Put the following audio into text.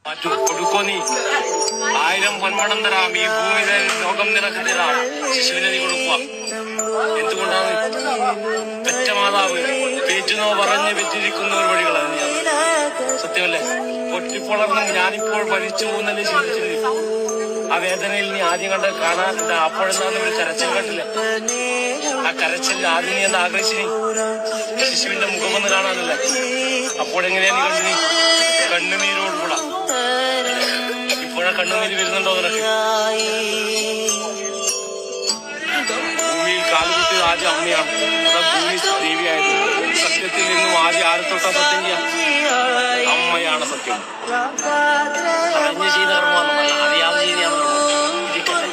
കൊടുക്കോ നീ 1000 പൊന്മണം തരാം. ഈ ഭൂമിയിലെ ലോകം നിറക്കരുതാം. ശിശുവിനെ നീ കൊടുക്കുക. എന്തുകൊണ്ടാണ് പെറ്റ മാതാവ് പേറ്റുന്നോ പറഞ്ഞ് പെറ്റിരിക്കുന്ന ഒരു വഴികളാണ്. സത്യമല്ലേ? പൊട്ടിപ്പൊളർന്നും ഞാനിപ്പോൾ ഭരിച്ചു പോകുന്നല്ലേ ചിന്തിച്ചിരുന്നു. ആ വേദനയിൽ നീ ആദ്യം കണ്ട് കാണാറുണ്ട്. അപ്പോഴെന്താന്ന് ഒരു കരച്ചിൽ കണ്ടില്ലേ? ആ കരച്ചിൽ ആദ്യം നീ എന്ന് ആഗ്രഹിച്ചിനി ശിശുവിന്റെ മുഖമൊന്ന് കാണാനല്ലേ? അപ്പോഴെങ്ങനെയാ നീ കണ്ടിനി? കണ്ണുനീരോടുകൂടാ. ഇപ്പോഴാ കണ്ണുനീര് വരുന്നുണ്ടോ നിനക്ക്? ഭൂമിയിൽ കാലുകുത്തിയത് ആദ്യം അമ്മയാണ്. അതാ ഭൂമി ദേവിയായത്. സത്യത്തിൽ നിന്നും ആദ്യം ആരെ തൊട്ടാ സത്യം ചെയ്യാം? അമ്മയാണ് സത്യം. അറിഞ്ഞ് ചെയ്ത കർമ്മമാണ്, അറിയാതെ ചെയ്താണ് ഇരിക്കട്ടെ.